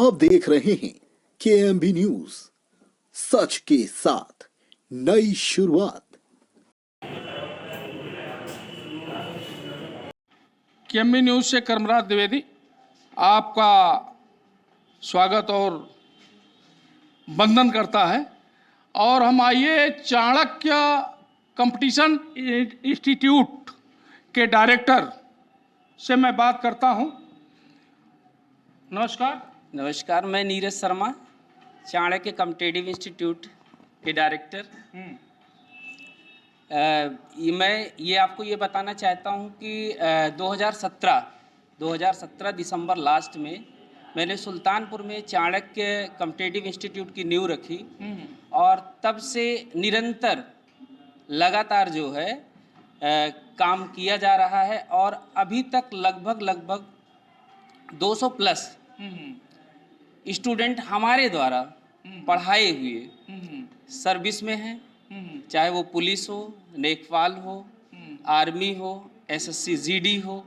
आप देख रहे हैं KMB न्यूज, सच के साथ नई शुरुआत। KMB न्यूज से कर्मराज द्विवेदी आपका स्वागत और वंदन करता है। और हम आइए चाणक्य कंपटीशन इंस्टीट्यूट के डायरेक्टर से मैं बात करता हूं। नमस्कार। मैं नीरज शर्मा, चाणक्य कॉम्पिटिटिव इंस्टीट्यूट के डायरेक्टर। मैं ये आपको ये बताना चाहता हूँ कि 2017 दिसंबर लास्ट में मैंने सुल्तानपुर में चाणक्य कॉम्पिटिटिव इंस्टीट्यूट की नींव रखी और तब से निरंतर लगातार जो है काम किया जा रहा है और अभी तक लगभग 200 प्लस स्टूडेंट हमारे द्वारा पढ़ाए हुए सर्विस में हैं, चाहे वो पुलिस हो, नेकपाल हो, आर्मी हो, SSC GD हो,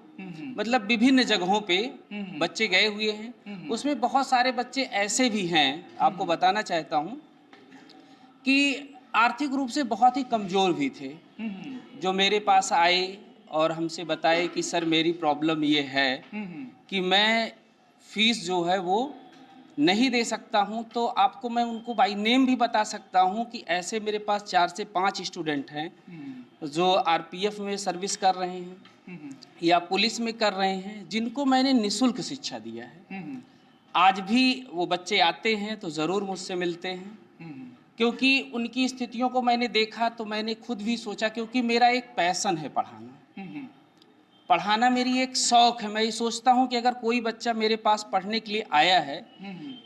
मतलब विभिन्न जगहों पे बच्चे गए हुए हैं। उसमें बहुत सारे बच्चे ऐसे भी हैं, आपको बताना चाहता हूँ कि आर्थिक रूप से बहुत ही कमज़ोर भी थे, जो मेरे पास आए और हमसे बताए कि सर मेरी प्रॉब्लम ये है कि मैं फीस जो है वो नहीं दे सकता हूं। तो आपको मैं उनको बाई नेम भी बता सकता हूं कि ऐसे मेरे पास 4 से 5 स्टूडेंट हैं जो RPF में सर्विस कर रहे हैं या पुलिस में कर रहे हैं, जिनको मैंने निःशुल्क शिक्षा दिया है। आज भी वो बच्चे आते हैं तो ज़रूर मुझसे मिलते हैं, क्योंकि उनकी स्थितियों को मैंने देखा तो मैंने खुद भी सोचा, क्योंकि मेरा एक पैशन है पढ़ाना मेरी एक शौक़ है। मैं ये सोचता हूँ कि अगर कोई बच्चा मेरे पास पढ़ने के लिए आया है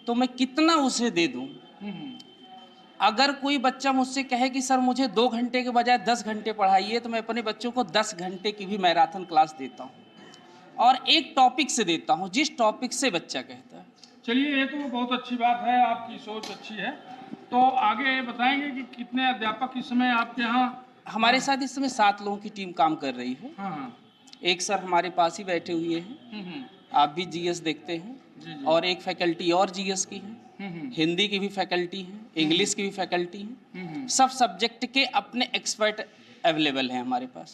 तो मैं कितना उसे दे दूँ। अगर कोई बच्चा मुझसे कहे कि सर मुझे 2 घंटे के बजाय 10 घंटे पढ़ाइए, तो मैं अपने बच्चों को 10 घंटे की भी मैराथन क्लास देता हूँ और एक टॉपिक से देता हूँ, जिस टॉपिक से बच्चा कहता है। चलिए, ये तो बहुत अच्छी बात है, आपकी सोच अच्छी है। तो आगे बताएंगे कि कितने अध्यापक इस समय आपके यहाँ? हमारे साथ इस समय 7 लोगों की टीम काम कर रही है। हाँ। एक सर हमारे पास ही बैठे हुए हैं, आप भी GS देखते हैं। जी। और एक फैकल्टी और GS की है, हिंदी की भी फैकल्टी है, इंग्लिश की भी फैकल्टी है। सब सब्जेक्ट के अपने एक्सपर्ट अवेलेबल हैं हमारे पास।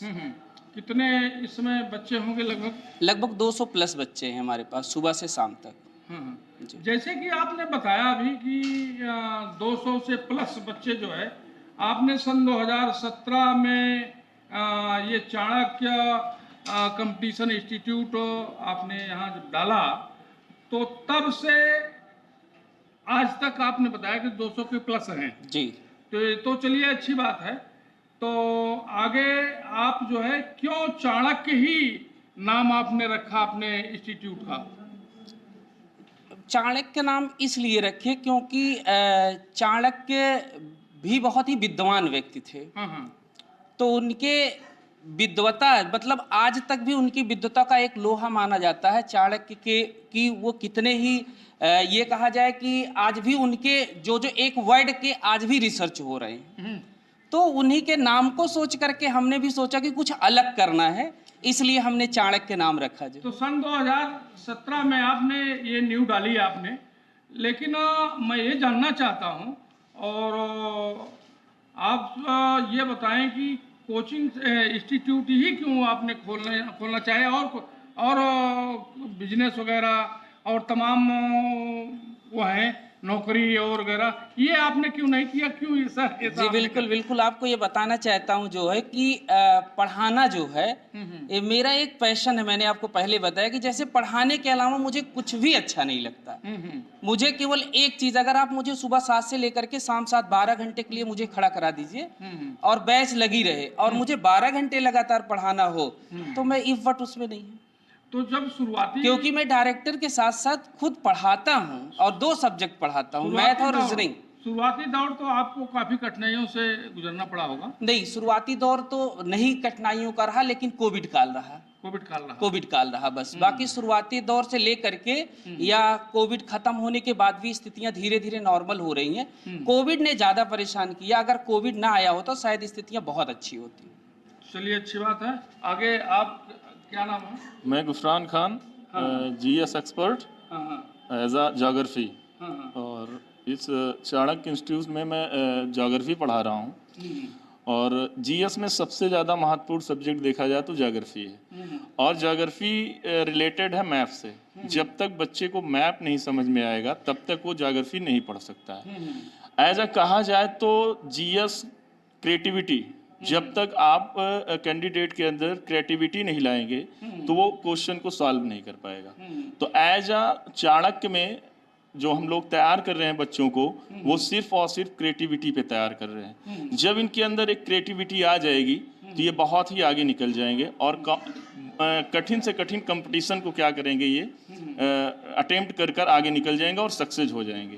कितने इसमें बच्चे होंगे? लगभग 200 प्लस बच्चे हैं हमारे पास सुबह से शाम तक। जैसे कि आपने बताया अभी कि 200 से प्लस बच्चे जो है, आपने सन 2017 में ये चाणक्य कंपटीशन इंस्टीट्यूट आपने यहाँ जब डाला, तो तब से आज तक आपने बताया कि 200 के प्लस हैं जी। तो चलिए, अच्छी बात है। तो आगे आप जो है क्यों चाणक्य ही नाम आपने रखा अपने इंस्टीट्यूट का? चाणक्य नाम इसलिए रखे क्योंकि चाणक्य भी बहुत ही विद्वान व्यक्ति थे। तो उनके विद्वता, मतलब आज तक भी उनकी विद्वता का एक लोहा माना जाता है चाणक्य के, कि वो कितने ही ये कहा जाए कि आज भी उनके जो एक वर्ड के आज भी रिसर्च हो रहे हैं। तो उन्हीं के नाम को सोच करके हमने भी सोचा कि कुछ अलग करना है, इसलिए हमने चाणक्य नाम रखा। जो तो सन 2017 में आपने ये नींव डाली आपने, लेकिन मैं ये जानना चाहता हूँ और आप ये बताएं कि कोचिंग इंस्टीट्यूट ही क्यों आपने खोलना चाहे, और बिजनेस वगैरह और तमाम वो हैं नौकरी और वगैरह, ये आपने क्यों नहीं किया? क्यों ऐसा? जी बिल्कुल आपको ये बताना चाहता हूँ जो है कि पढ़ाना जो है ये मेरा एक पैशन है। मैंने आपको पहले बताया कि जैसे पढ़ाने के अलावा मुझे कुछ भी अच्छा नहीं लगता। मुझे केवल एक चीज़, अगर आप मुझे सुबह 7 से लेकर के शाम 7 12 घंटे के लिए मुझे खड़ा करा दीजिए और बैच लगी रहे और मुझे 12 घंटे लगातार पढ़ाना हो, तो मैं इफ़र्ट उसमें नहीं है। तो जब शुरुआती, क्योंकि मैं डायरेक्टर के साथ साथ खुद पढ़ाता हूँ और 2 सब्जेक्ट पढ़ाता हूँ, मैथ और रीजनिंग। शुरुआती दौर तो आपको काफ़ी कठिनाइयों से गुजरना पड़ा होगा? नहीं, शुरुआती दौर तो नहीं कठिनाइयों का रहा, लेकिन कोविड काल रहा बस। बाकी शुरुआती दौर से लेकर के या कोविड खत्म होने के बाद भी स्थितियां धीरे धीरे नॉर्मल हो रही हैं। कोविड ने ज़्यादा परेशान किया, अगर कोविड ना आया होता तो शायद स्थितियां बहुत अच्छी होती। चलिए, अच्छी बात है। आगे आप, क्या नाम है? मैं Gufran Khan, GS expert, as a geography, हाँ हाँ। और इस चाणक्य इंस्टीट्यूट में मैं जोग्राफी पढ़ा रहा हूँ। और जीएस में सबसे ज़्यादा महत्वपूर्ण सब्जेक्ट देखा जाए तो जोग्राफी है, और जोग्राफी रिलेटेड है मैप से। जब तक बच्चे को मैप नहीं समझ में आएगा तब तक वो जोग्राफी नहीं पढ़ सकता है। एज अ कहा जाए तो जीएस क्रिएटिविटी, जब तक आप कैंडिडेट के अंदर क्रिएटिविटी नहीं लाएंगे तो वो क्वेश्चन को सॉल्व नहीं कर पाएगा। तो एज अ चाणक्य में जो हम लोग तैयार कर रहे हैं बच्चों को, वो सिर्फ और सिर्फ क्रिएटिविटी पे तैयार कर रहे हैं। जब इनके अंदर एक क्रिएटिविटी आ जाएगी तो ये बहुत ही आगे निकल जाएंगे, और कठिन से कठिन कंपटीशन को क्या करेंगे, ये अटेम्प्ट कर कर आगे निकल जाएंगे और सक्सेस हो जाएंगे।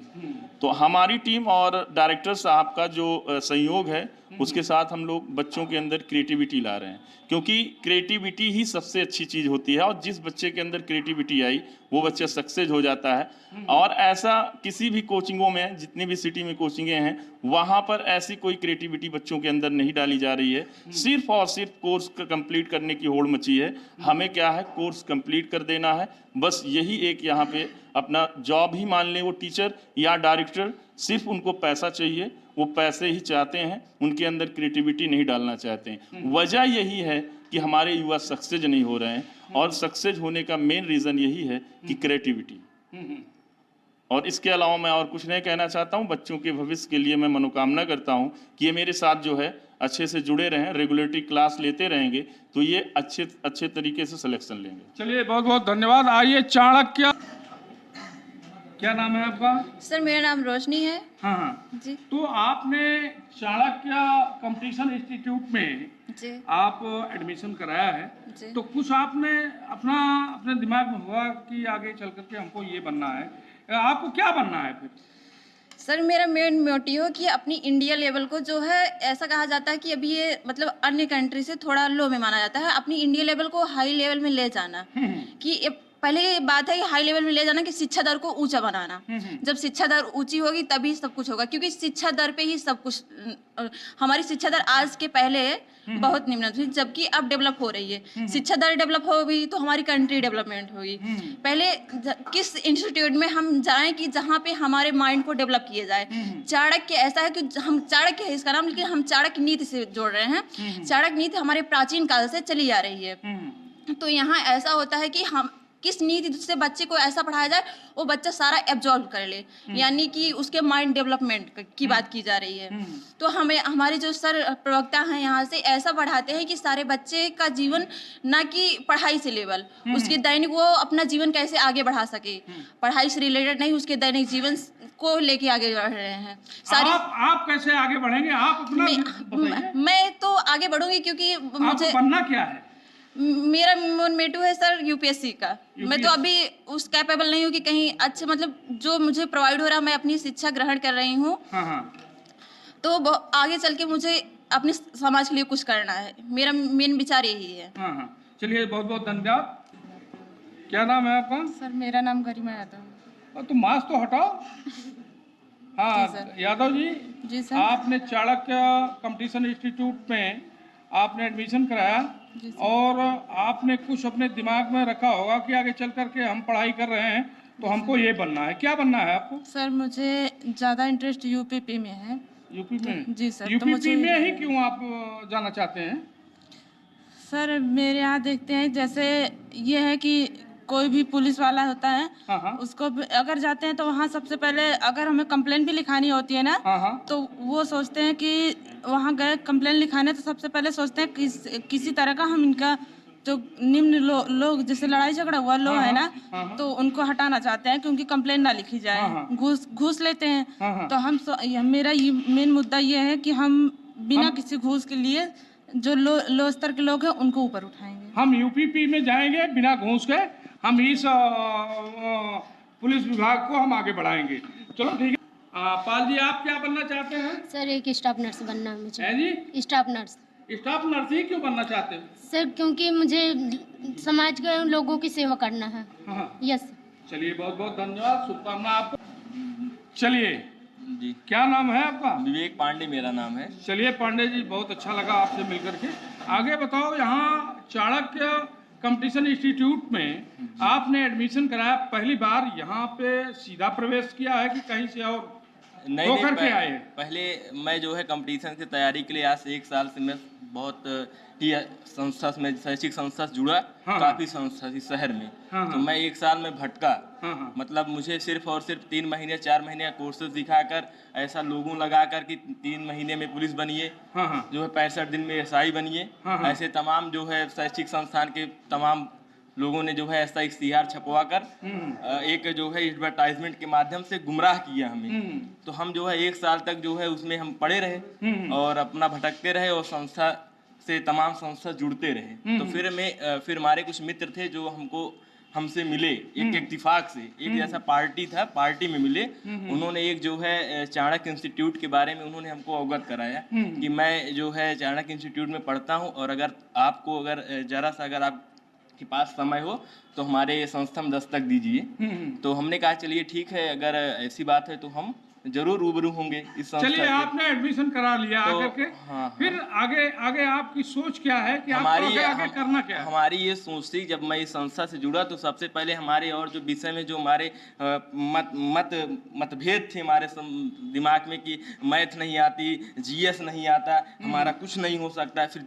तो हमारी टीम और डायरेक्टर साहब का जो सहयोग है, उसके साथ हम लोग बच्चों के अंदर क्रिएटिविटी ला रहे हैं, क्योंकि क्रिएटिविटी ही सबसे अच्छी चीज़ होती है, और जिस बच्चे के अंदर क्रिएटिविटी आई वो बच्चा सक्सेस हो जाता है। और ऐसा किसी भी कोचिंगों में, जितनी भी सिटी में कोचिंगें हैं, वहाँ पर ऐसी कोई क्रिएटिविटी बच्चों के अंदर नहीं डाली जा रही है। सिर्फ और सिर्फ कोर्स कंप्लीट करने की होड़ मची है। हमें क्या है, कोर्स कंप्लीट कर देना है, बस यही एक यहाँ पे अपना जॉब ही मान लें वो टीचर या डायरेक्टर, सिर्फ उनको पैसा चाहिए, वो पैसे ही चाहते हैं, उनके अंदर क्रिएटिविटी नहीं डालना चाहते हैं। वजह यही है कि हमारे युवा सक्सेस नहीं हो रहे हैं, और सक्सेस होने का मेन रीज़न यही है कि क्रिएटिविटी। और इसके अलावा मैं और कुछ नहीं कहना चाहता हूँ। बच्चों के भविष्य के लिए मैं मनोकामना करता हूँ कि ये मेरे साथ जो है अच्छे से जुड़े रहें, रेगुलेटरी क्लास लेते रहेंगे तो ये अच्छे तरीके से सिलेक्शन लेंगे। चलिए, बहुत बहुत धन्यवाद। आइए चाणक्य, क्या नाम है आपका? सर मेरा नाम रोशनी है। हाँ हाँ जी तो आपने चाणक्य कंपटीशन इंस्टीट्यूट में जी आप एडमिशन कराया है, जी। तो कुछ आपने अपने दिमाग में हुआ कि आगे चल करके हमको ये बनना है, आपको क्या बनना है फिर? सर मेरा मेन मोटिव है कि अपनी इंडिया लेवल को जो है, ऐसा कहा जाता है कि अभी ये मतलब अन्य कंट्री से थोड़ा लो में माना जाता है, अपनी इंडिया लेवल को हाई लेवल में ले जाना। कि पहले ये बात है कि हाई लेवल में ले जाना, कि शिक्षा दर को ऊंचा बनाना। जब शिक्षा दर ऊंची होगी तभी सब कुछ होगा, क्योंकि शिक्षा दर पे ही सब कुछ। हमारी शिक्षा दर आज के पहले बहुत निम्न थी, जबकि अब डेवलप हो रही है। शिक्षा दर डेवलप होगी तो हमारी कंट्री डेवलपमेंट होगी। पहले किस इंस्टीट्यूट में हम जाएं कि जहाँ पे हमारे माइंड को डेवलप किया जाए। चाणक्य ऐसा है कि हम चाणक्य है इसका नाम, लेकिन हम चाणक्य नीति से जोड़ रहे हैं। चाणक्य नीति हमारे प्राचीन काल से चली आ रही है। तो यहाँ ऐसा होता है कि हम किस नीति से बच्चे को ऐसा पढ़ाया जाए वो बच्चा सारा एब्जॉर्ब कर ले, यानी कि उसके माइंड डेवलपमेंट की बात की जा रही है। तो हमें हमारे जो सर प्रवक्ता हैं यहाँ से ऐसा बढ़ाते हैं कि सारे बच्चे का जीवन, ना कि पढ़ाई से लेवल, उसके दैनिक वो अपना जीवन कैसे आगे बढ़ा सके, पढ़ाई से रिलेटेड नहीं, उसके दैनिक जीवन को लेके आगे बढ़ रहे हैं सारी। आप कैसे आगे बढ़ेंगे? आप अपना बताइए। मैं तो आगे बढ़ूंगी, क्योंकि मुझे बनना क्या है? मेरा मोटिव है सर यूपीएससी का। मैं तो अभी उस कैपेबल नहीं हूँ कि कहीं अच्छे, मतलब जो मुझे प्रोवाइड हो रहा है, मैं अपनी शिक्षा ग्रहण कर रही हूँ। तो आगे चल के मुझे अपने समाज के लिए कुछ करना है, मेरा मेन विचार यही है। चलिए, बहुत बहुत धन्यवाद। क्या नाम है आपका? सर मेरा नाम गरिमा यादव। तो मास्क तो हटाओ। हाँ यादव जी, जी सर। आपने चाणक्य कंपटीशन इंस्टीट्यूट में आपने एडमिशन कराया, और आपने कुछ अपने दिमाग में रखा होगा कि आगे चल करके हम पढ़ाई कर रहे हैं तो हमको ये बनना है। क्या बनना है आपको? सर मुझे ज़्यादा इंटरेस्ट यूपीपी में है। यूपी में? जी सर। यूपी में ही क्यों आप जाना चाहते हैं? सर मेरे यहाँ देखते हैं, जैसे ये है कि कोई भी पुलिस वाला होता है, उसको अगर जाते हैं तो वहाँ सबसे पहले अगर हमें कंप्लेन भी लिखानी होती है ना, तो वो सोचते हैं कि वहाँ गए कंप्लेन लिखाने, तो सबसे पहले सोचते हैं किसी तरह का हम इनका जो निम्न लोग जैसे लड़ाई झगड़ा हुआ लोग है ना, तो उनको हटाना चाहते हैं, क्योंकि कंप्लेन ना लिखी जाए। घूस लेते हैं। तो मेरा मेन मुद्दा ये है कि हम बिना किसी घूस के लिए जो लो स्तर के लोग हैं उनको ऊपर उठाएंगे। हम यूपीपी में जाएंगे बिना घूस के, हम इस पुलिस विभाग को हम आगे बढ़ाएंगे। चलो ठीक है। पाल जी, आप क्या बनना चाहते हैं? सर एक स्टाफ नर्स बनना है मुझे। है जी? Staff nurse. स्टाफ नर्स ही क्यों बनना चाहते हैं? सर क्योंकि मुझे समाज के लोगों की सेवा करना है। यस। चलिए, बहुत बहुत धन्यवाद, शुभकामना आपको। चलिए जी, क्या नाम है आपका? विवेक पांडे मेरा नाम है। चलिए पांडे जी, बहुत अच्छा लगा आपसे मिलकर के। आगे बताओ, यहाँ चाणक्य कंपटीशन इंस्टीट्यूट में आपने एडमिशन कराया, पहली बार यहाँ पे सीधा प्रवेश किया है कि कहीं से और नहीं होकर के आए? पहले मैं जो है कंपटीशन की तैयारी के लिए आज से 1 साल से मैं बहुत ही संस्था में, शैक्षिक संस्था से जुड़ा। हाँ। काफ़ी संस्था इस शहर में। हाँ। तो मैं 1 साल में भटका। हाँ। मतलब मुझे सिर्फ और सिर्फ 3 महीने 4 महीने का कोर्सेज दिखाकर, ऐसा लोगों लगा कर कि 3 महीने में पुलिस बनिए, हाँ। जो है 65 दिन में एसआई बनिए। हाँ। ऐसे तमाम जो है शैक्षिक संस्थान के तमाम लोगों ने जो है ऐसा इश्तिहार छपवा कर एक जो है एडवर्टाइजमेंट के माध्यम से गुमराह किया हमें। तो हम जो है 1 साल तक जो है उसमें हम पड़े रहे और अपना भटकते रहे और संस्था से तमाम संस्था जुड़ते रहे। तो फिर हमारे कुछ मित्र थे जो हमसे मिले, एक इत्तिफाक से, एक जैसा पार्टी था, पार्टी में मिले। उन्होंने एक जो है चाणक्य इंस्टीट्यूट के बारे में उन्होंने हमको अवगत कराया कि मैं जो है चाणक्य इंस्टीट्यूट में पढ़ता हूँ और अगर आपको जरा सा अगर आप के पास समय हो तो हमारे संस्था में दस्तक दीजिए। तो हमने कहा चलिए ठीक है, अगर ऐसी बात है तो हम जरूर रूबरू होंगे इस संस्था चलिए, से। आपने एडमिशन करा लिया तो, आकर के। हाँ, फिर आगे आपकी सोच क्या है कि हमारी आपको आगे करना क्या है? हमारी ये सोच थी, जब मैं इस संस्था से जुड़ा तो सबसे पहले हमारे और जो विषय में जो हमारे मतभेद थे हमारे दिमाग में कि मैथ नहीं आती, जीएस नहीं आता, हमारा कुछ नहीं हो सकता। फिर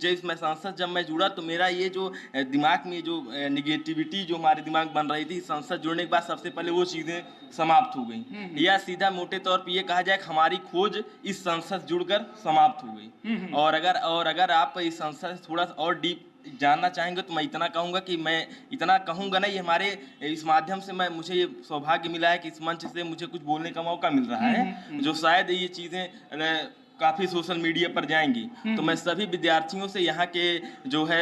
जब मैं जुड़ा तो मेरा ये जो दिमाग में जो निगेटिविटी जो हमारे दिमाग बन रही थी, संस्था जुड़ने के बाद सबसे पहले वो चीज़ें समाप्त हो गई। या सीधा मोटे तौर पे ये कहा जाए कि हमारी खोज इस संस्था से जुड़कर समाप्त हो गई। और अगर आप इस संस्था से थोड़ा सा और डीप जानना चाहेंगे तो मैं इतना कहूँगा कि मैं इतना कहूँगा नहीं, हमारे इस माध्यम से मुझे ये सौभाग्य मिला है कि इस मंच से मुझे कुछ बोलने का मौका मिल रहा है, जो शायद ये चीज़ें काफ़ी सोशल मीडिया पर जाएंगी। तो मैं सभी विद्यार्थियों से, यहाँ के जो है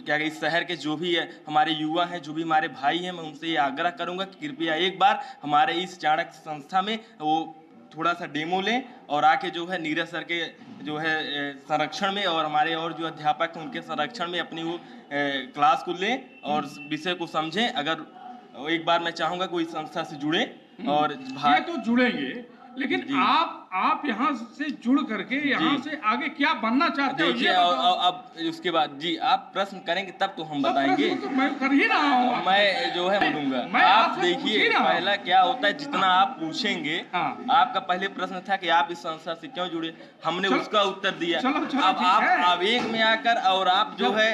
क्या इस शहर के जो भी हमारे युवा हैं, जो भी हमारे भाई हैं, मैं उनसे ये आग्रह करूँगा कि कृपया एक बार हमारे इस चाणक्य संस्था में वो थोड़ा सा डेमो लें और आके जो है नीरज सर के जो है संरक्षण में और हमारे और जो अध्यापक हैं उनके संरक्षण में अपनी वो क्लास को लें और विषय को समझें। अगर एक बार मैं चाहूँगा कोई संस्था से जुड़े और ये तो जुड़ेंगे, लेकिन आप यहाँ से जुड़ करके यहाँ से आगे क्या बनना चाहते हो? देखिए, अब उसके बाद जी आप प्रश्न करेंगे तब तो हम बताएंगे। तो मैं कर ही रहा हूँ, मैं जो है बोलूंगा। आप देखिए, पहला क्या होता है, जितना आप पूछेंगे, आपका पहले प्रश्न था कि आप इस संस्था से क्यों जुड़े, हमने उसका उत्तर दिया। अब आप आवेग में आकर और आप जो है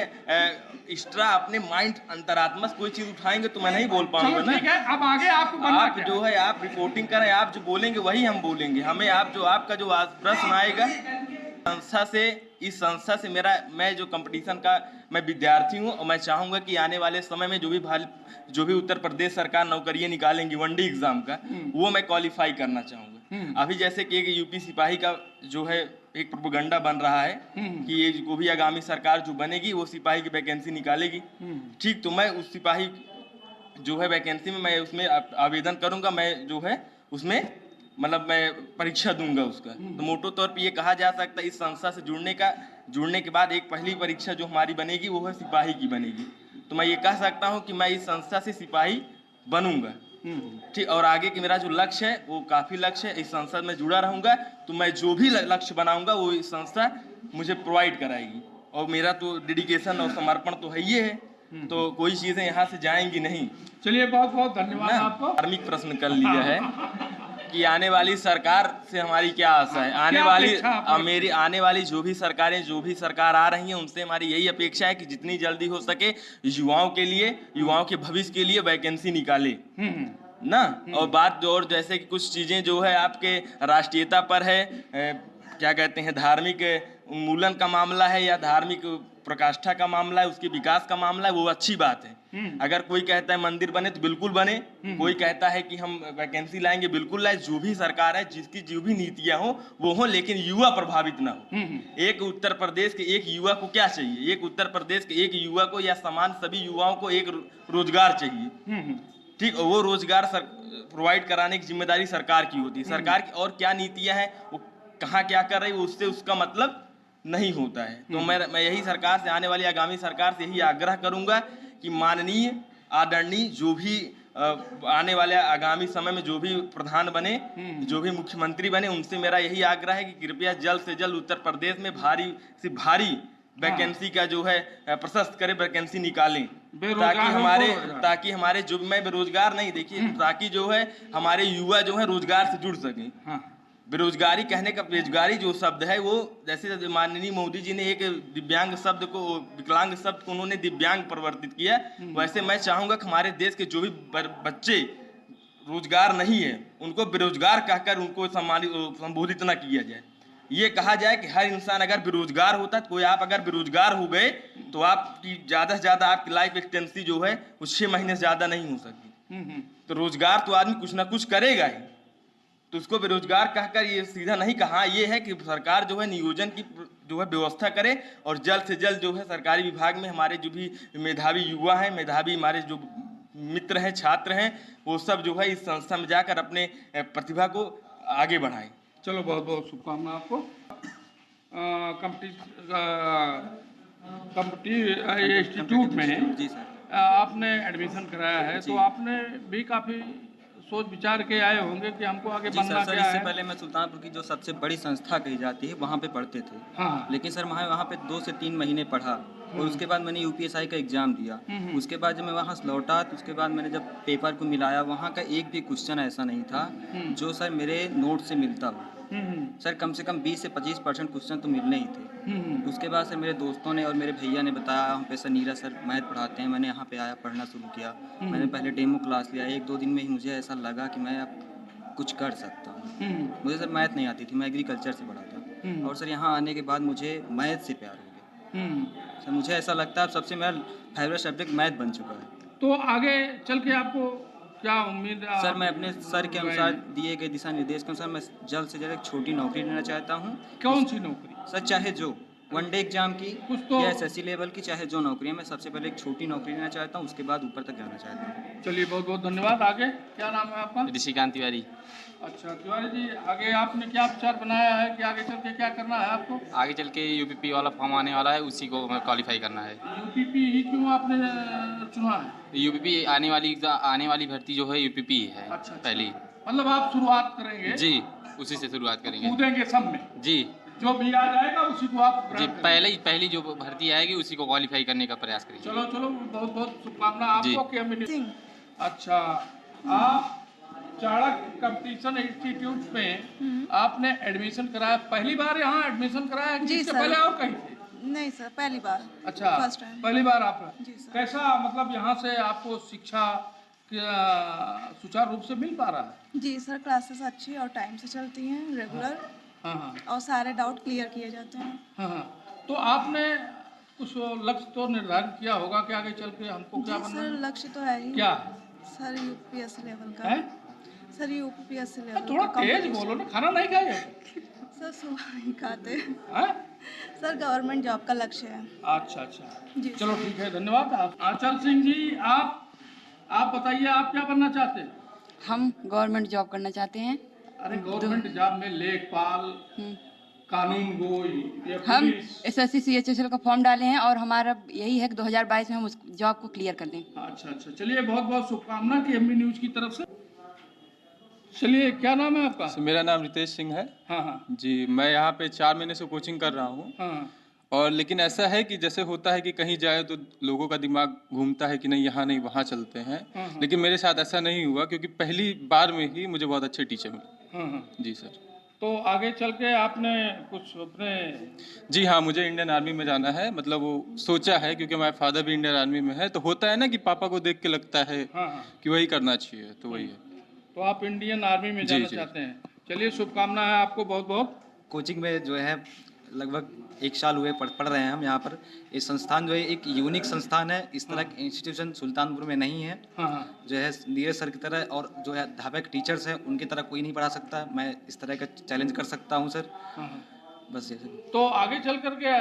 एक्स्ट्रा अपने माइंड अंतरात्मा से कोई चीज उठाएंगे तो मैं नहीं बोल पाऊंगा ना। ठीक है, अब आगे आपको बनना आप क्या? जो है आप रिपोर्टिंग करें, आप जो बोलेंगे वही हम बोलेंगे। हमें आप जो आपका जो आज प्रश्न आएगा संस्था से, इस संस्था से मैं जो कंपटीशन का मैं विद्यार्थी हूँ और मैं चाहूँगा कि आने वाले समय में जो भी उत्तर प्रदेश सरकार नौकरियाँ निकालेंगी वनडे एग्जाम का, वो मैं क्वालिफाई करना चाहूँगा। अभी जैसे कि एक यूपी सिपाही का जो है एक प्रोपेगेंडा बन रहा है कि ये जो भी आगामी सरकार जो बनेगी वो सिपाही की वैकेंसी निकालेगी। ठीक, तो मैं उस सिपाही जो है वैकेंसी में मैं उसमें आवेदन करूँगा, मैं जो है उसमें मतलब मैं परीक्षा दूंगा उसका। तो मोटो तौर पे ये कहा जा सकता है इस संस्था से जुड़ने के बाद एक पहली परीक्षा जो हमारी बनेगी वो है सिपाही की बनेगी। तो मैं ये कह सकता हूँ कि मैं इस संस्था से सिपाही बनूंगा। ठीक, और आगे की मेरा जो लक्ष्य है वो काफ़ी लक्ष्य है, इस संस्था में जुड़ा रहूंगा तो मैं जो भी लक्ष्य बनाऊंगा वो इस संस्था मुझे प्रोवाइड कराएगी। और मेरा तो डेडिकेशन और समर्पण तो है ही है, तो कोई चीज़ें यहाँ से जाएंगी नहीं। चलिए, बहुत बहुत धन्यवाद आपको। धार्मिक प्रश्न कर लिया है कि आने वाली सरकार से हमारी क्या आशा है। आने वाली जो भी सरकार आ रही हैं उनसे हमारी यही अपेक्षा है कि जितनी जल्दी हो सके युवाओं के भविष्य के लिए वैकेंसी निकाले ना। और बात जो और जैसे कि कुछ चीजें जो है आपके राष्ट्रीयता पर है, क्या कहते हैं, धार्मिक उन्मूलन का मामला है या धार्मिक प्रकाष्ठा का मामला है, उसके विकास का मामला है, वो अच्छी बात है। अगर कोई कहता है मंदिर बने तो बिल्कुल बने, कोई कहता है कि हम वैकेंसी लाएंगे, बिल्कुल लाए। जो भी सरकार है, जिसकी जो भी नीतियां हो वो हो, लेकिन युवा प्रभावित ना हो। एक उत्तर प्रदेश के एक युवा को क्या चाहिए? एक उत्तर प्रदेश के एक युवा को या समान सभी युवाओं को एक रोजगार चाहिए। ठीक, वो रोजगार प्रोवाइड कराने की जिम्मेदारी सरकार की होती है। सरकार की और क्या नीतियां हैं, वो कहाँ क्या कर रही है, उससे उसका मतलब नहीं होता है। तो मैं यही सरकार से, आने वाली आगामी सरकार से यही आग्रह करूंगा कि माननीय आदरणीय जो भी आने वाले आगामी समय में जो भी प्रधान बने, जो भी मुख्यमंत्री बने, उनसे मेरा यही आग्रह है कि कृपया जल्द से जल्द उत्तर प्रदेश में भारी से भारी वैकेंसी का जो है प्रशस्त करें, वैकेंसी निकालें। ताकि हमारे जो मैं बेरोजगार नहीं, देखिए ताकि जो है हमारे युवा जो है रोजगार से जुड़ सके। बेरोजगारी कहने का, बेरोजगारी जो शब्द है वो जैसे माननीय मोदी जी ने एक दिव्यांग शब्द को, विकलांग शब्द को उन्होंने दिव्यांग परिवर्तित किया, वैसे मैं चाहूंगा कि हमारे देश के जो भी बच्चे रोजगार नहीं है उनको बेरोजगार कहकर उनको संबोधित न किया जाए। ये कहा जाए कि हर इंसान अगर बेरोजगार होता है, कोई आप अगर बेरोजगार हो गए तो आपकी ज़्यादा से ज़्यादा आपकी लाइफ एक्सपेक्टेंसी जो है वो 6 महीने से ज़्यादा नहीं हो सकती। तो रोजगार तो आदमी कुछ ना कुछ करेगा ही, तो उसको बेरोजगार कहकर ये सीधा नहीं कहा। ये है कि सरकार जो है नियोजन की जो है व्यवस्था करे और जल्द से जल्द जो है सरकारी विभाग में हमारे जो भी मेधावी युवा हैं, मेधावी हमारे जो मित्र हैं, छात्र हैं, वो सब जो है इस संस्था में जाकर अपने प्रतिभा को आगे बढ़ाएं। चलो बहुत बहुत शुभकामना आपको। कॉम्पिटिटिव इंस्टीट्यूट में जी सर आपने एडमिशन कराया है, तो आपने भी काफ़ी सोच विचार के आए होंगे कि हमको आगे बनना क्या है। इससे पहले मैं सुल्तानपुर की जो सबसे बड़ी संस्था कही जाती है वहाँ पे पढ़ते थे। हाँ। लेकिन सर मैं वहाँ पे 2 से 3 महीने पढ़ा और उसके बाद मैंने यूपीएसआई का एग्जाम दिया। उसके बाद जब मैं वहाँ से लौटा तो उसके बाद मैंने जब पेपर को मिलाया, वहाँ का एक भी क्वेश्चन ऐसा नहीं था जो सर मेरे नोट से मिलता हो। सर कम से कम 20 से 25% क्वेश्चन तो मिलने ही थे। उसके बाद सर मेरे दोस्तों ने और मेरे भैया ने बताया, हम पे सर नीरज सर मैथ पढ़ाते हैं, मैंने यहाँ पे आया, पढ़ना शुरू किया। मैंने पहले डेमो क्लास लिया, 1-2 दिन में ही मुझे ऐसा लगा कि मैं अब कुछ कर सकता हूँ। मुझे सर मैथ नहीं आती थी, मैं एग्रीकल्चर से पढ़ा था और सर यहाँ आने के बाद मुझे मैथ से प्यार हो गया। सर मुझे ऐसा लगता है अब सबसे मेरा फेवरेट सब्जेक्ट मैथ बन चुका है। तो आगे चल के आपको क्या उम्मीद है? सर मैं अपने सर के अनुसार दिए गए दिशा निर्देश के अनुसार मैं जल्द से जल्द एक छोटी नौकरी लेना चाहता हूँ। कौन सी नौकरी? सर चाहे जो 1 डे एग्जाम की कुछ तो या एसएससी लेवल की, चाहे जो नौकरी है, मैं सबसे पहले एक छोटी नौकरी लेना चाहता हूँ, उसके बाद ऊपर तक जाना चाहता हूँ। चलिए बहुत बहुत धन्यवाद। आगे क्या नाम है आपका? ऋषिकांत तिवारी। अच्छा तिवारी जी, आगे आपने क्या विचार बनाया है कि आगे चल के क्या करना है आपको? आगे चल के यूपीपी वाला फॉर्म आने वाला है, उसी को क्वालिफाई करना है। यूपीपी ही क्यों आपने चुना है? यूपीपी आने वाली भर्ती जो है यूपीपी है। अच्छा। पहली, मतलब आप शुरुआत करेंगे? जी उसी से शुरुआत करेंगे। कूदेंगे सब में? जी जो भी आ जाएगा उसी को आप जी पहली जो भर्ती आएगी उसी को क्वालिफाई करने का प्रयास करेंगे। चलो चलो बहुत बहुत शुभकामना आपको। जी। अच्छा, आप चाणक्य कंपटीशन इंस्टीट्यूट में आपने एडमिशन कराया, पहली बार यहाँ एडमिशन कराया कि इससे पहले और कहीं थे? नहीं सर, पहली बार। अच्छा, फर्स्ट टाइम। पहली बार आप? जी सर। कैसा मतलब यहाँ से आपको शिक्षा सुचारू रूप से मिल पा रहा है? जी सर, क्लासेस अच्छी और टाइम से चलती हैं, रेगुलर। हाँ। और सारे डाउट क्लियर किए जाते हैं। हाँ। तो आपने कुछ लक्ष्य तो निर्धारित किया होगा कि आगे चल के हमको क्या बनना है? सर लक्ष्य तो है ही। क्या? सर यूपीएससी लेवल का है? Sir UPSC level. थोड़ा तेज बोलो ना, खाना नहीं खाए? सर सुबह ही खाते हैं। सर गवर्नमेंट जॉब का लक्ष्य है। अच्छा जी चलो ठीक है, धन्यवाद। आंचल सिंह जी, आप बताइए, आप क्या बनना चाहते हैं? हम गवर्नमेंट जॉब करना चाहते हैं। अरे गवर्नमेंट जॉब में लेखपाल, कानून गोई, हम एसएससी सीएचएसएल का फॉर्म डाले हैं और हमारा यही है कि 2022 में हम उस जॉब को क्लियर कर दें। अच्छा, चलिए बहुत बहुत शुभकामना केएमबी न्यूज की तरफ से। चलिए, क्या नाम है आपका? मेरा नाम रितेश सिंह है। हाँ। जी, मैं यहाँ पे 4 महीने से कोचिंग कर रहा हूँ। हाँ। और लेकिन ऐसा है कि जैसे होता है कि कहीं जाए तो लोगों का दिमाग घूमता है कि नहीं यहाँ नहीं वहाँ चलते हैं। लेकिन मेरे साथ ऐसा नहीं हुआ, क्योंकि पहली बार में ही मुझे बहुत अच्छे टीचर मिले। जी सर। तो आगे चल के आपने कुछ अपने? जी हाँ, मुझे इंडियन आर्मी में जाना है। मतलब वो सोचा है, क्योंकि हमारे फादर भी इंडियन आर्मी में है, तो होता है ना कि पापा को देख के लगता है कि वही करना चाहिए, तो वही है। तो आप इंडियन आर्मी में जाना चाहते हैं। चलिए शुभकामना है आपको बहुत बहुत। कोचिंग में जो है लगभग 1 साल हुए पढ़ रहे हैं हम यहाँ पर। ये संस्थान जो है एक यूनिक संस्थान है, इस तरह के इंस्टीट्यूशन सुल्तानपुर में नहीं है। जो है नीरज सर की तरह और जो है अध्यापक टीचर्स हैं उनकी तरह कोई नहीं पढ़ा सकता। मैं इस तरह का चैलेंज कर सकता हूँ सर। बस ये सर। तो आगे चल करके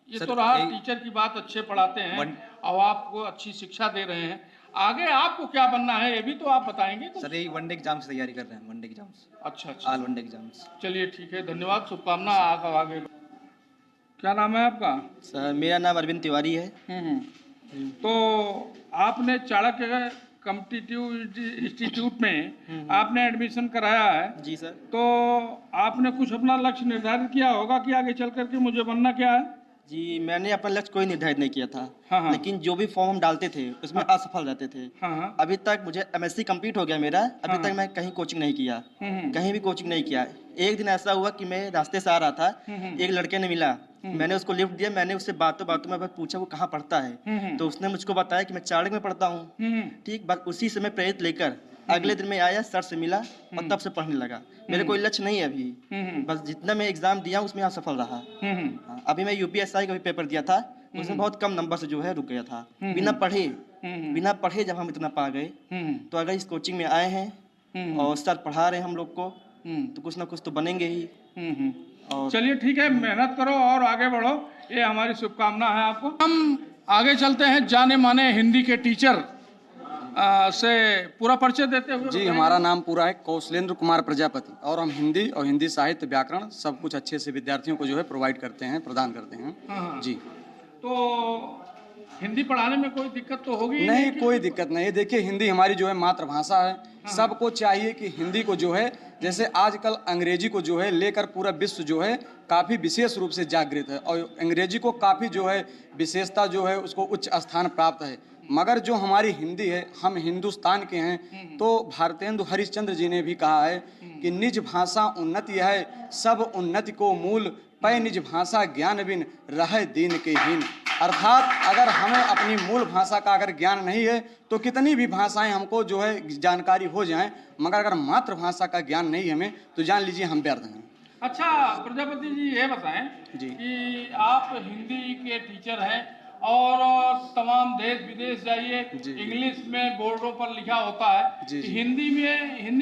ये तो रहा टीचर की बात, अच्छे पढ़ाते हैं और आपको अच्छी शिक्षा दे रहे हैं। आगे आपको क्या बनना है ये भी तो आप बताएंगे? सर यही 1 डे एग्जाम से तैयारी कर रहे हैं। 1 डे एग्जाम्स। अच्छा। All 1 day exams. चलिए ठीक है, धन्यवाद, शुभकामना। आगे क्या नाम है आपका? सर मेरा नाम अरविंद तिवारी है। तो आपने चाणक्य कॉम्पिटिटिव इंस्टीट्यूट में आपने एडमिशन कराया है? जी सर। तो आपने कुछ अपना लक्ष्य निर्धारित किया होगा कि आगे चल करके मुझे बनना क्या है? जी मैंने अपना लक्ष्य कोई निर्धारित नहीं किया था, लेकिन जो भी फॉर्म हम डालते थे उसमें असफल रहते थे। अभी तक मुझे MSc कंप्लीट हो गया मेरा, अभी तक मैं कहीं कोचिंग नहीं किया, कहीं भी कोचिंग नहीं किया। एक दिन ऐसा हुआ कि मैं रास्ते से आ रहा था, एक लड़के ने मिला, मैंने उसको लिफ्ट दिया, मैंने उससे बातों बातों में पूछा वो कहाँ पढ़ता है, तो उसने मुझको बताया कि मैं चाणक्य में पढ़ता हूँ। ठीक, बस उसी समय प्रेरित लेकर अगले दिन में आया, सर से मिला और तब से पढ़ने लगा। मेरे कोई लक्ष्य नहीं है अभी, बस जितना मैं एग्जाम दिया उसमें असफल रहा। हाँ, अभी मैं UPSI का भी पेपर दिया था, उसमें बहुत कम नंबर से जो है रुक गया था। बिना पढ़े जब हम इतना पा गए, तो अगर इस कोचिंग में आए हैं और सर पढ़ा रहे हैं हम लोग को, तो कुछ ना कुछ तो बनेंगे ही। और चलिए ठीक है, मेहनत करो और आगे बढ़ो, ये हमारी शुभकामना है आपको। हम आगे चलते हैं, जाने माने हिंदी के टीचर से पूरा परिचय देते हुए। जी, हमारा नाम पूरा है कौशलेंद्र कुमार प्रजापति, और हम हिंदी और हिंदी साहित्य व्याकरण सब कुछ अच्छे से विद्यार्थियों को जो है प्रोवाइड करते हैं, प्रदान करते हैं। जी, तो हिंदी पढ़ाने में कोई दिक्कत तो होगी नहीं? कोई दिक्कत नहीं है। देखिए, हिंदी हमारी जो है मातृभाषा है। सबको चाहिए कि हिंदी को जो है, जैसे आजकल अंग्रेजी को जो है लेकर पूरा विश्व जो है काफ़ी विशेष रूप से जागृत है, और अंग्रेजी को काफ़ी जो है विशेषता जो है उसको उच्च स्थान प्राप्त है। मगर जो हमारी हिंदी है, हम हिंदुस्तान के हैं, तो भारतेंदु हरिश्चंद्र जी ने भी कहा है कि निज भाषा उन्नति है, सब उन्नति को मूल, पै निज भाषा ज्ञान बिन रहे दीन के हीन। अर्थात अगर हमें अपनी मूल भाषा का अगर ज्ञान नहीं है तो कितनी भी भाषाएं हमको जो है जानकारी हो जाएं, मगर अगर मातृभाषा का ज्ञान नहीं हमें, तो जान लीजिए हम व्यर्थ हैं। अच्छा प्रजापति जी, ये बताएं जी कि आप हिंदी के टीचर हैं और तमाम देश विदेश जाइए, इंग्लिश में बोर्डों पर लिखा होता है कि हिंदी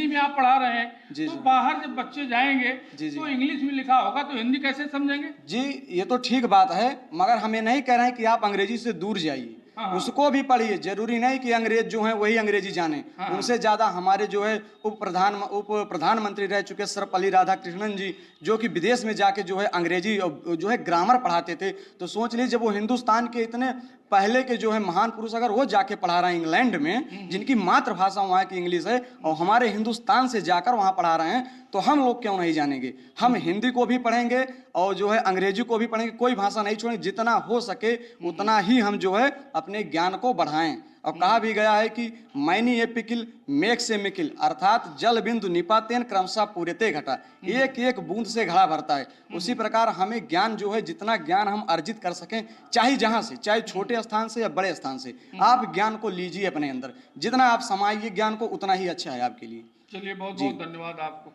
में आप पढ़ा रहे हैं, तो बाहर जब बच्चे जाएंगे तो इंग्लिश में लिखा होगा, तो हिंदी कैसे समझेंगे? जी, ये तो ठीक बात है, मगर हम ये नहीं कह रहे हैं कि आप अंग्रेजी से दूर जाइए, उसको भी पढ़िए। जरूरी नहीं कि अंग्रेज जो हैं वही अंग्रेजी जाने। उनसे ज्यादा हमारे जो है उप प्रधानमंत्री रह चुके सर्वपल्ली राधाकृष्णन जी, जो कि विदेश में जाके जो है अंग्रेजी जो है ग्रामर पढ़ाते थे। तो सोच लीजिए, जब वो हिंदुस्तान के इतने पहले के जो है महान पुरुष अगर वो जाके पढ़ा रहे हैं इंग्लैंड में, जिनकी मातृभाषा वहाँ की इंग्लिश है, और हमारे हिंदुस्तान से जाकर वहाँ पढ़ा रहे हैं, तो हम लोग क्यों नहीं जानेंगे? हम हिंदी को भी पढ़ेंगे और जो है अंग्रेजी को भी पढ़ेंगे, कोई भाषा नहीं छोड़ेंगे। जितना हो सके उतना ही हम जो है अपने ज्ञान को बढ़ाएं। और कहा भी गया है कि मैनी ये पिकिल मेघ से मिकिल, अर्थात जल बिंदु निपातेन क्रमशः पूरेते घटा, एक एक बूंद से घड़ा भरता है। उसी प्रकार हमें ज्ञान जो है, जितना ज्ञान हम अर्जित कर सकें, चाहे जहाँ से, चाहे छोटे स्थान से या बड़े स्थान से, आप ज्ञान को लीजिए अपने अंदर। जितना आप समाइए ज्ञान को, उतना ही अच्छा है आपके लिए। चलिए, बहुत बहुत धन्यवाद आपको।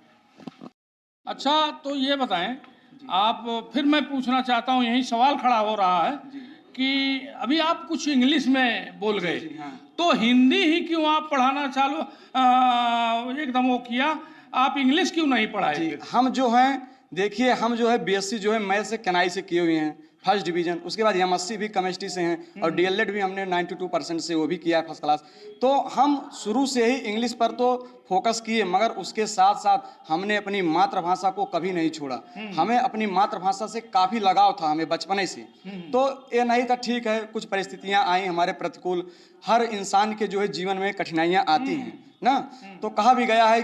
अच्छा, तो ये बताएं आप, फिर मैं पूछना चाहता हूँ, यही सवाल खड़ा हो रहा है कि अभी आप कुछ इंग्लिश में बोल गए, तो हिंदी ही क्यों आप पढ़ाना चालू एकदम वो किया, आप इंग्लिश क्यों नहीं पढ़ाए? हम जो हैं, देखिए, हम जो है BSc जो है मैथ से कनाई से किए हुए हैं, फर्स्ट डिवीजन। उसके बाद MSc भी केमिस्ट्री से हैं, और DLED भी हमने 92% से वो भी किया है, फर्स्ट क्लास। तो हम शुरू से ही इंग्लिश पर तो फोकस किए, मगर उसके साथ साथ हमने अपनी मातृभाषा को कभी नहीं छोड़ा। हमें अपनी मातृभाषा से काफ़ी लगाव था, हमें बचपने से। तो ये नहीं था, ठीक है, कुछ परिस्थितियाँ आई हमारे प्रतिकूल, हर इंसान के जो है जीवन में कठिनाइयाँ आती हैं ना। तो कहा भी गया है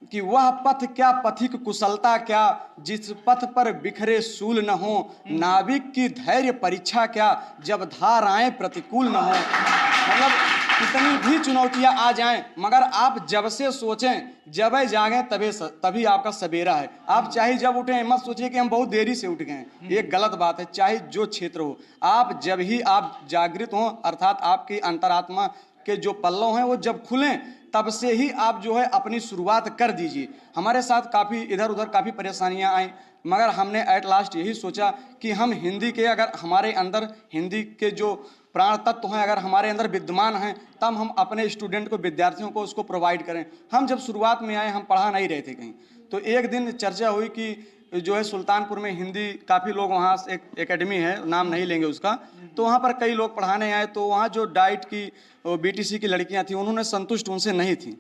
कि वह पथ क्या पथिक कुशलता क्या, जिस पथ पर बिखरे सूल न हो, नाविक की धैर्य परीक्षा क्या, जब धाराएं प्रतिकूल न हो। मतलब कितनी भी चुनौतियां आ जाएं, मगर आप जब से सोचें, जब जागें तभी आपका सवेरा है। आप चाहे जब उठें, मत सोचिए कि हम बहुत देरी से उठ गए, ये गलत बात है। चाहे जो क्षेत्र हो, आप जब ही आप जागृत हों, अर्थात आपकी अंतरात्मा के जो पल्लव हैं वो जब खुलें, तब से ही आप जो है अपनी शुरुआत कर दीजिए। हमारे साथ काफ़ी इधर उधर काफ़ी परेशानियां आई, मगर हमने एट लास्ट यही सोचा कि हम हिंदी के, अगर हमारे अंदर हिंदी के जो प्राण तत्व हैं अगर हमारे अंदर विद्यमान हैं, तब हम अपने स्टूडेंट को, विद्यार्थियों को उसको प्रोवाइड करें। हम जब शुरुआत में आए, हम पढ़ा नहीं रहे थे कहीं, तो एक दिन चर्चा हुई कि जो है सुल्तानपुर में हिंदी, काफ़ी लोग वहाँ एक एकेडमी है, नाम नहीं लेंगे उसका, तो वहाँ पर कई लोग पढ़ाने आए। तो वहाँ जो डाइट की BTC की लड़कियां थी, उन्होंने संतुष्ट उनसे नहीं थी,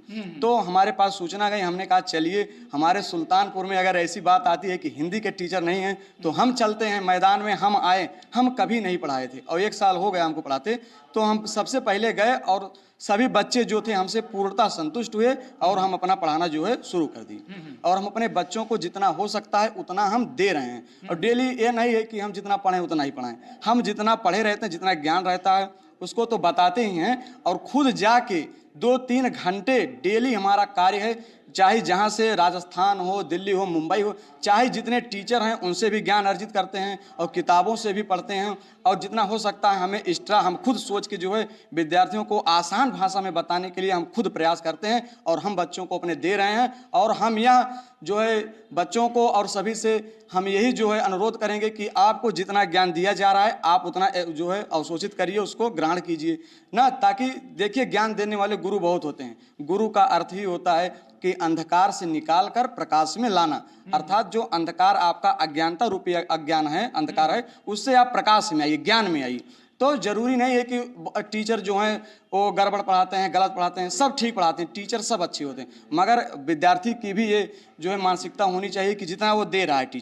तो हमारे पास सूचना गई। हमने कहा चलिए, हमारे सुल्तानपुर में अगर ऐसी बात आती है कि हिंदी के टीचर नहीं हैं, तो हम चलते हैं मैदान में। हम आए, हम कभी नहीं पढ़ाए थे, और 1 साल हो गया हमको पढ़ाते। तो हम सबसे पहले गए, और सभी बच्चे जो थे हमसे पूर्णतः संतुष्ट हुए, और हम अपना पढ़ाना जो है शुरू कर दिए। और हम अपने बच्चों को जितना हो सकता है उतना हम दे रहे हैं। और डेली ये नहीं है कि हम जितना पढ़ें उतना ही पढ़ाएं, हम जितना पढ़े रहते हैं, जितना ज्ञान रहता है उसको तो बताते ही हैं, और खुद जाके 2-3 घंटे डेली हमारा कार्य है। चाहे जहाँ से राजस्थान हो, दिल्ली हो, मुंबई हो, चाहे जितने टीचर हैं उनसे भी ज्ञान अर्जित करते हैं और किताबों से भी पढ़ते हैं। और जितना हो सकता है हमें एक्स्ट्रा हम खुद सोच के जो है विद्यार्थियों को आसान भाषा में बताने के लिए हम खुद प्रयास करते हैं और हम बच्चों को अपने दे रहे हैं। और हम यह जो है बच्चों को और सभी से हम यही जो है अनुरोध करेंगे कि आपको जितना ज्ञान दिया जा रहा है आप उतना जो है अवशोषित करिए, उसको ग्रहण कीजिए ना। ताकि देखिए, ज्ञान देने वाले गुरु बहुत होते हैं। गुरु का अर्थ ही होता है कि अंधकार से निकाल कर प्रकाश में लाना, अर्थात जो अंधकार आपका अज्ञानता रूपी अज्ञान है, अंधकार है, उससे आप प्रकाश में आइए, ज्ञान में आइए। तो जरूरी नहीं है कि टीचर जो हैं वो गड़बड़ पढ़ाते हैं, गलत पढ़ाते हैं, सब ठीक पढ़ाते हैं, टीचर सब अच्छे होते हैं, मगर विद्यार्थी की भी ये जो है मानसिकता होनी चाहिए कि जितना वो दे रहा है टीचर